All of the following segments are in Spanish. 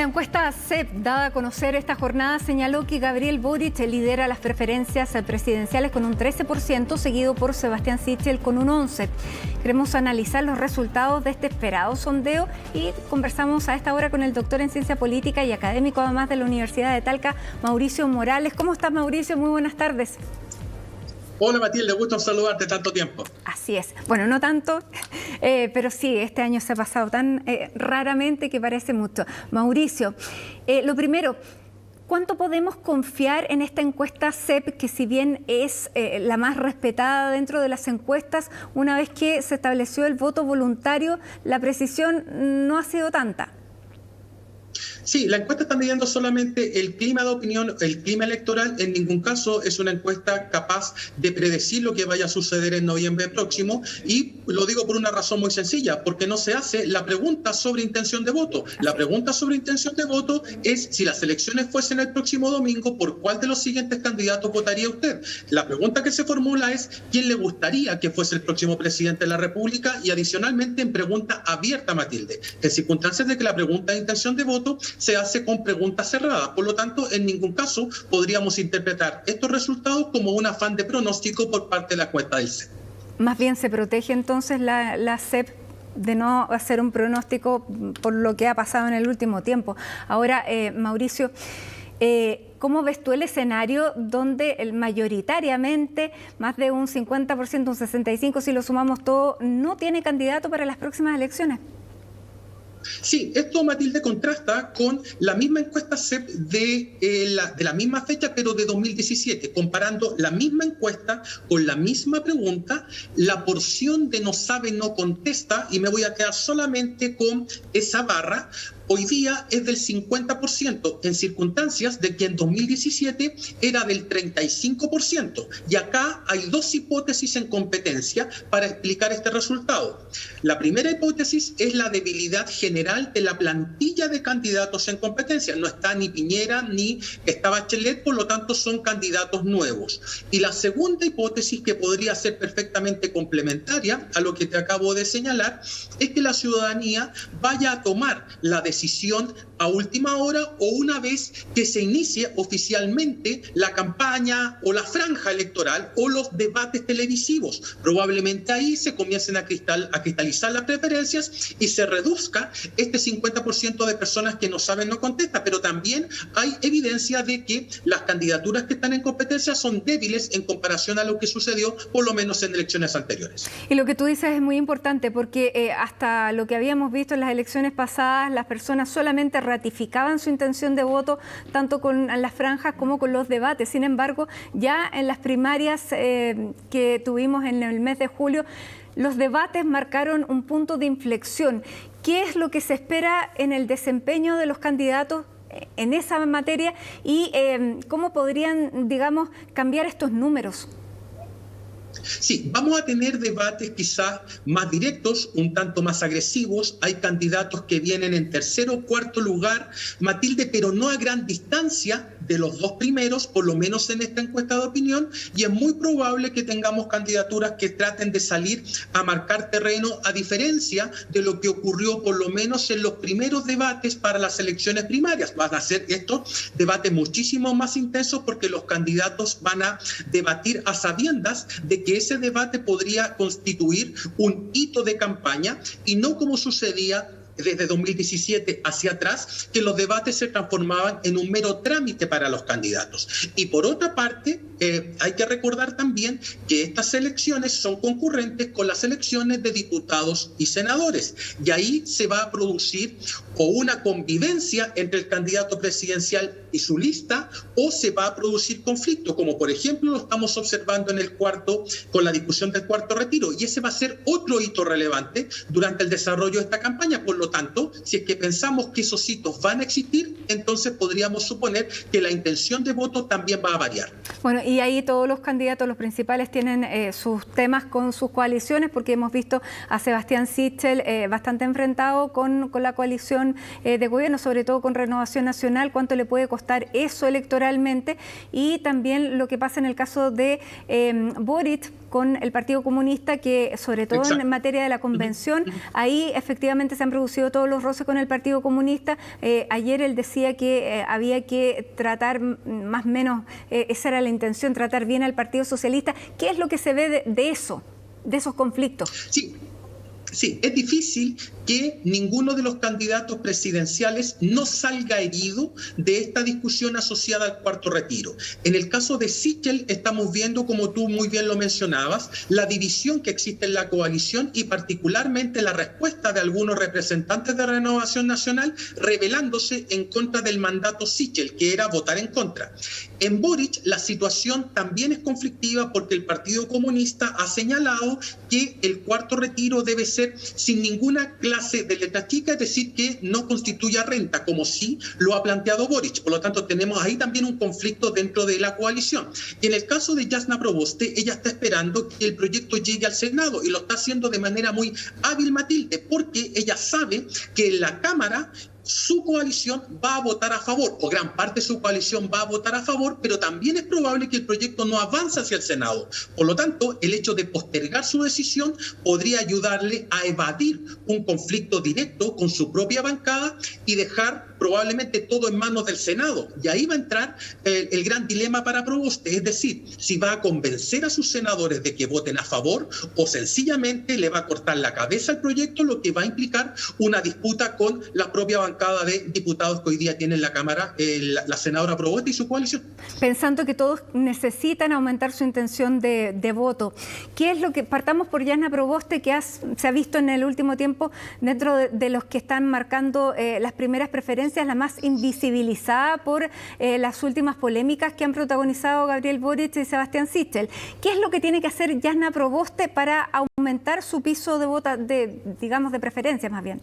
encuesta CEP, dada a conocer esta jornada, señaló que Gabriel Boric lidera las preferencias presidenciales con un 13%, seguido por Sebastián Sichel con un 11%. Queremos analizar los resultados de este esperado sondeo y conversamos a esta hora con el doctor en Ciencia Política y académico además de la Universidad de Talca, Mauricio Morales. ¿Cómo estás, Mauricio? Muy buenas tardes. Hola Matilde, gusto saludarte tanto tiempo. Así es. Bueno, no tanto, pero sí, este año se ha pasado tan raramente que parece mucho. Mauricio, lo primero, ¿cuánto podemos confiar en esta encuesta CEP, que si bien es la más respetada dentro de las encuestas, una vez que se estableció el voto voluntario, la precisión no ha sido tanta? Sí, la encuesta está midiendo solamente el clima de opinión, el clima electoral. En ningún caso es una encuesta capaz de predecir lo que vaya a suceder en noviembre próximo. Y lo digo por una razón muy sencilla, porque no se hace la pregunta sobre intención de voto. La pregunta sobre intención de voto es: si las elecciones fuesen el próximo domingo, ¿por cuál de los siguientes candidatos votaría usted? La pregunta que se formula es: ¿quién le gustaría que fuese el próximo presidente de la República? Y adicionalmente, en pregunta abierta, Matilde, en circunstancias de que la pregunta de intención de voto se hace con preguntas cerradas. Por lo tanto, en ningún caso podríamos interpretar estos resultados como un afán de pronóstico por parte de la encuesta del CEP. Más bien se protege entonces la CEP de no hacer un pronóstico por lo que ha pasado en el último tiempo. Ahora, Mauricio, ¿cómo ves tú el escenario donde mayoritariamente más de un 50%, un 65%, si lo sumamos todo, no tiene candidato para las próximas elecciones? Sí, esto, Matilde, contrasta con la misma encuesta CEP de la misma fecha, pero de 2017. Comparando la misma encuesta con la misma pregunta, la porción de no sabe, no contesta, y me voy a quedar solamente con esa barra, hoy día es del 50%, en circunstancias de que en 2017 era del 35%. Y acá hay dos hipótesis en competencia para explicar este resultado. La primera hipótesis es la debilidad general de la plantilla de candidatos en competencia. No está ni Piñera ni está Bachelet, por lo tanto son candidatos nuevos. Y la segunda hipótesis, que podría ser perfectamente complementaria a lo que te acabo de señalar, es que la ciudadanía vaya a tomar la decisión a última hora o una vez que se inicie oficialmente la campaña o la franja electoral o los debates televisivos. Probablemente ahí se comiencen a cristalizar las preferencias y se reduzca este 50% de personas que no saben, no contestan. Pero también hay evidencia de que las candidaturas que están en competencia son débiles en comparación a lo que sucedió por lo menos en elecciones anteriores. Y lo que tú dices es muy importante, porque hasta lo que habíamos visto en las elecciones pasadas, las personas solamente ratificaban su intención de voto tanto con las franjas como con los debates. Sin embargo, ya en las primarias que tuvimos en el mes de julio, los debates marcaron un punto de inflexión. ¿Qué es lo que se espera en el desempeño de los candidatos en esa materia y cómo podrían, digamos, cambiar estos números? Sí, vamos a tener debates quizás más directos, un tanto más agresivos. Hay candidatos que vienen en tercero o cuarto lugar, Matilde, pero no a gran distancia de los dos primeros, por lo menos en esta encuesta de opinión, y es muy probable que tengamos candidaturas que traten de salir a marcar terreno, a diferencia de lo que ocurrió por lo menos en los primeros debates para las elecciones primarias. Van a ser estos debates muchísimo más intensos porque los candidatos van a debatir a sabiendas de que ese debate podría constituir un hito de campaña y no como sucedía desde 2017 hacia atrás, que los debates se transformaban en un mero trámite para los candidatos. Y por otra parte, hay que recordar también que estas elecciones son concurrentes con las elecciones de diputados y senadores. Y ahí se va a producir o una convivencia entre el candidato presidencial y su lista, o se va a producir conflicto, como por ejemplo lo estamos observando en el con la discusión del cuarto retiro. Y ese va a ser otro hito relevante durante el desarrollo de esta campaña. Por lo tanto, si es que pensamos que esos hitos van a existir, entonces podríamos suponer que la intención de voto también va a variar. Bueno, y ahí todos los candidatos, los principales, tienen sus temas con sus coaliciones, porque hemos visto a Sebastián Sichel bastante enfrentado con la coalición de gobierno, sobre todo con Renovación Nacional, cuánto le puede costar eso electoralmente, y también lo que pasa en el caso de Boric, con el Partido Comunista, que sobre todo en materia de la convención, ahí efectivamente se han producido todos los roces con el Partido Comunista. Ayer él decía que había que tratar más o menos, esa era la intención, tratar bien al Partido Socialista. ¿Qué es lo que se ve de eso, de esos conflictos? Sí, es difícil que ninguno de los candidatos presidenciales no salga herido de esta discusión asociada al cuarto retiro. En el caso de Sichel estamos viendo, como tú muy bien lo mencionabas, la división que existe en la coalición y particularmente la respuesta de algunos representantes de Renovación Nacional rebelándose en contra del mandato Sichel, que era votar en contra. En Boric la situación también es conflictiva porque el Partido Comunista ha señalado que el cuarto retiro debe ser sin ninguna clase de letra chica, es decir, que no constituya renta, como sí lo ha planteado Boric. Por lo tanto, tenemos ahí también un conflicto dentro de la coalición. Y en el caso de Jasna Proboste, ella está esperando que el proyecto llegue al Senado y lo está haciendo de manera muy hábil, Matilde, porque ella sabe que en la Cámara su coalición va a votar a favor, o gran parte de su coalición va a votar a favor, pero también es probable que el proyecto no avance hacia el Senado. Por lo tanto, el hecho de postergar su decisión podría ayudarle a evadir un conflicto directo con su propia bancada y dejar probablemente todo en manos del Senado. Y ahí va a entrar el gran dilema para Proboste, es decir, si va a convencer a sus senadores de que voten a favor o sencillamente le va a cortar la cabeza al proyecto, lo que va a implicar una disputa con la propia bancada de diputados que hoy día tiene en la Cámara la senadora Proboste y su coalición. Pensando que todos necesitan aumentar su intención de voto, ¿qué es lo que, partamos por Jasna Proboste, que se ha visto en el último tiempo dentro de los que están marcando las primeras preferencias, la más invisibilizada por las últimas polémicas que han protagonizado Gabriel Boric y Sebastián Sichel? ¿Qué es lo que tiene que hacer Jasna Proboste para aumentar su piso de vota, digamos, de preferencias más bien?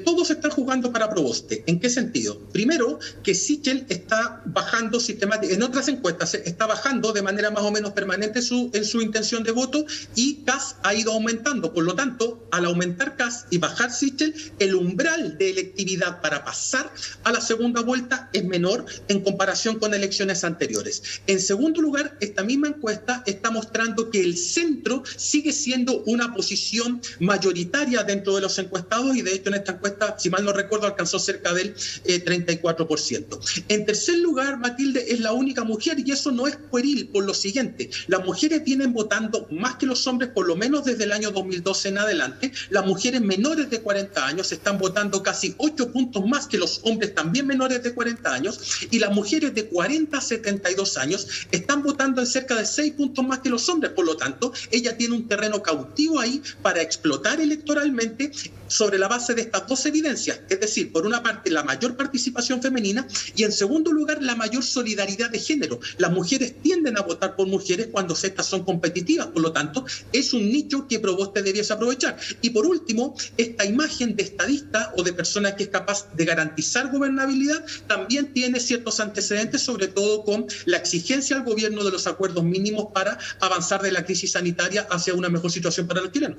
Todos están jugando para Proboste. ¿En qué sentido? Primero, que Sichel está bajando sistemáticamente, en otras encuestas está bajando de manera más o menos permanente en su intención de voto, y Kast ha ido aumentando. Por lo tanto, al aumentar Kast y bajar Sichel, el umbral de electividad para pasar a la segunda vuelta es menor en comparación con elecciones anteriores. En segundo lugar, esta misma encuesta está mostrando que el centro sigue siendo una posición mayoritaria dentro de los encuestados, y de hecho en esta encuesta, si mal no recuerdo, alcanzó cerca del 34%. En tercer lugar, Matilde es la única mujer, y eso no es pueril por lo siguiente: las mujeres vienen votando más que los hombres, por lo menos desde el año 2012 en adelante. Las mujeres menores de 40 años están votando casi 8 puntos más que los hombres también menores de 40 años, y las mujeres de 40 a 72 años están votando en cerca de 6 puntos más que los hombres. Por lo tanto, ella tiene un terreno cautivo ahí para explotar electoralmente sobre la base de estas dos evidencias, es decir, por una parte la mayor participación femenina y en segundo lugar la mayor solidaridad de género. Las mujeres tienden a votar por mujeres cuando estas son competitivas, por lo tanto es un nicho que Proboste debiese aprovechar. Y por último, esta imagen de estadista o de persona que es capaz de garantizar gobernabilidad también tiene ciertos antecedentes, sobre todo con la exigencia al gobierno de los acuerdos mínimos para avanzar de la crisis sanitaria hacia una mejor situación para los chilenos.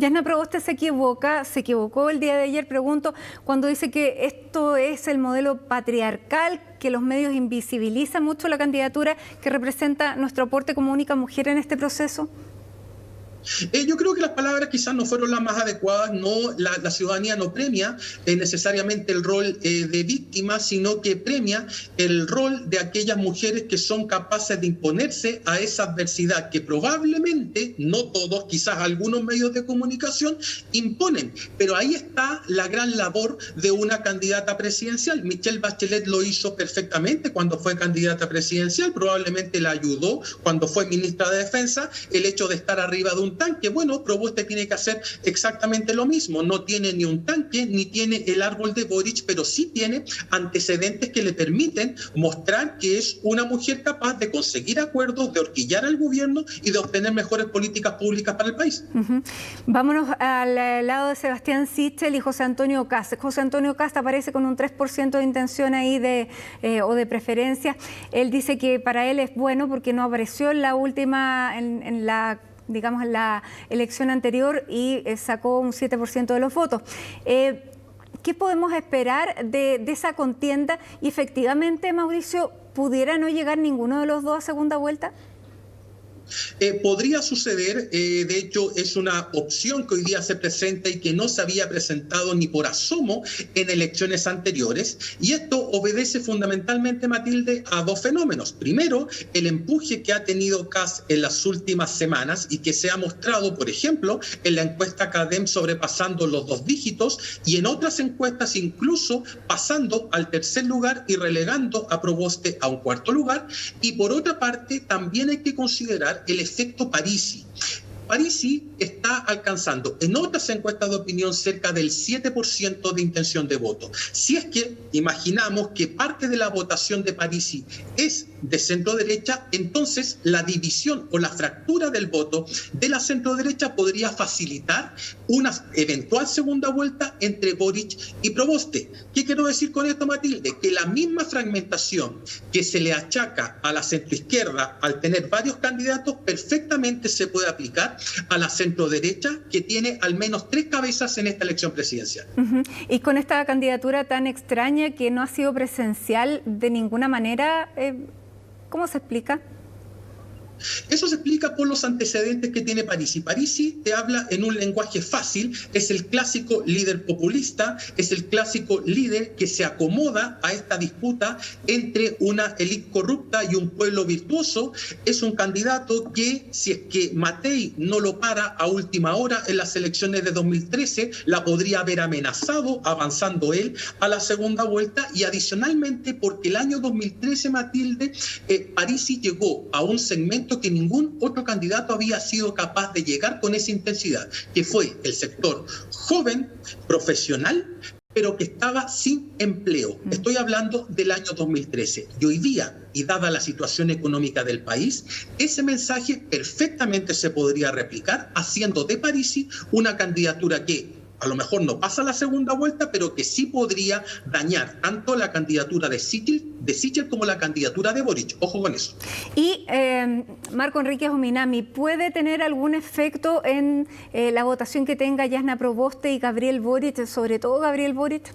Jasna Proboste se equivocó el día de ayer, pregunto, cuando dice que esto es el modelo patriarcal, que los medios invisibilizan mucho la candidatura que representa nuestro aporte como única mujer en este proceso. Yo creo que las palabras quizás no fueron las más adecuadas. No, la ciudadanía no premia necesariamente el rol de víctima, sino que premia el rol de aquellas mujeres que son capaces de imponerse a esa adversidad que probablemente, no todos, quizás algunos medios de comunicación imponen. Pero ahí está la gran labor de una candidata presidencial. Michelle Bachelet lo hizo perfectamente cuando fue candidata presidencial, probablemente la ayudó cuando fue ministra de Defensa el hecho de estar arriba de un tanque. Bueno, Proboste tiene que hacer exactamente lo mismo. No tiene ni un tanque ni tiene el árbol de Boric, pero sí tiene antecedentes que le permiten mostrar que es una mujer capaz de conseguir acuerdos, de horquillar al gobierno y de obtener mejores políticas públicas para el país. Vámonos al lado de Sebastián Sichel y José Antonio Kast. José Antonio Kast aparece con un 3% de intención ahí o de preferencia. Él dice que para él es bueno porque no apareció en la última, en la elección anterior, y sacó un 7% de los votos. ¿Qué podemos esperar de esa contienda? Y efectivamente, Mauricio, ¿pudiera no llegar ninguno de los dos a segunda vuelta? Podría suceder, de hecho es una opción que hoy día se presenta y que no se había presentado ni por asomo en elecciones anteriores, y esto obedece fundamentalmente, Matilde, a dos fenómenos. Primero, el empuje que ha tenido Kast en las últimas semanas y que se ha mostrado, por ejemplo, en la encuesta CADEM sobrepasando los 2 dígitos y en otras encuestas incluso pasando al tercer lugar y relegando a Proboste a un cuarto lugar. Y por otra parte, también hay que considerar el efecto Parisi. Parisi está alcanzando en otras encuestas de opinión cerca del 7% de intención de voto. Si es que imaginamos que parte de la votación de Parisi es de centro derecha, entonces la división o la fractura del voto de la centro derecha podría facilitar una eventual segunda vuelta entre Boric y Proboste. ¿Qué quiero decir con esto, Matilde? Que la misma fragmentación que se le achaca a la centroizquierda al tener varios candidatos perfectamente se puede aplicar a la centroderecha, que tiene al menos 3 cabezas en esta elección presidencial. Y con esta candidatura tan extraña que no ha sido presencial de ninguna manera, ¿cómo se explica? Eso se explica por los antecedentes que tiene Parisi. Parisi te habla en un lenguaje fácil, es el clásico líder populista, es el clásico líder que se acomoda a esta disputa entre una élite corrupta y un pueblo virtuoso. Es un candidato que, si es que Matei no lo para a última hora en las elecciones de 2013, la podría haber amenazado avanzando él a la segunda vuelta, y adicionalmente porque el año 2013, Matilde, Parisi llegó a un segmento que ningún otro candidato había sido capaz de llegar con esa intensidad, que fue el sector joven, profesional, pero que estaba sin empleo. Estoy hablando del año 2013. Y hoy día, y dada la situación económica del país, ese mensaje perfectamente se podría replicar haciendo de Parisi una candidatura que a lo mejor no pasa la segunda vuelta, pero que sí podría dañar tanto la candidatura de Sichel como la candidatura de Boric. Ojo con eso. Y Marco Enríquez Ominami, ¿puede tener algún efecto en la votación que tenga Jasna Proboste y Gabriel Boric, sobre todo Gabriel Boric?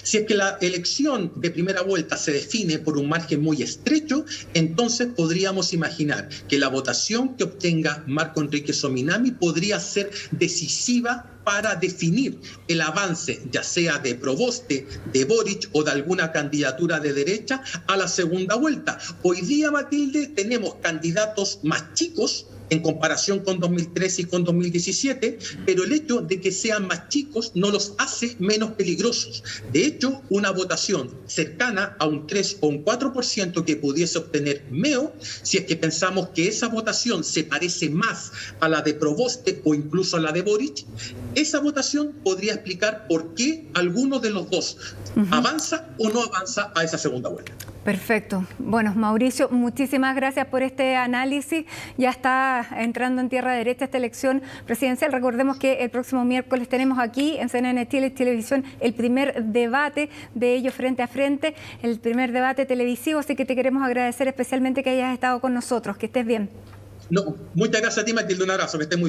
Si es que la elección de primera vuelta se define por un margen muy estrecho, entonces podríamos imaginar que la votación que obtenga Marco Enríquez Ominami podría ser decisiva para definir el avance, ya sea de Proboste, de Boric o de alguna candidatura de derecha a la segunda vuelta. Hoy día, Matilde, tenemos candidatos más chicos en comparación con 2013 y con 2017, pero el hecho de que sean más chicos no los hace menos peligrosos. De hecho, una votación cercana a un 3 o un 4% que pudiese obtener Meo, si es que pensamos que esa votación se parece más a la de Proboste o incluso a la de Boric, esa votación podría explicar por qué alguno de los dos avanza o no avanza a esa segunda vuelta. Perfecto. Bueno, Mauricio, muchísimas gracias por este análisis. Ya está entrando en tierra derecha esta elección presidencial. Recordemos que el próximo miércoles tenemos aquí en CNN Chile Televisión el primer debate de ellos frente a frente, el primer debate televisivo, así que te queremos agradecer especialmente que hayas estado con nosotros. Que estés bien. No, muchas gracias a ti, Matilde. Un abrazo, que estés muy bien.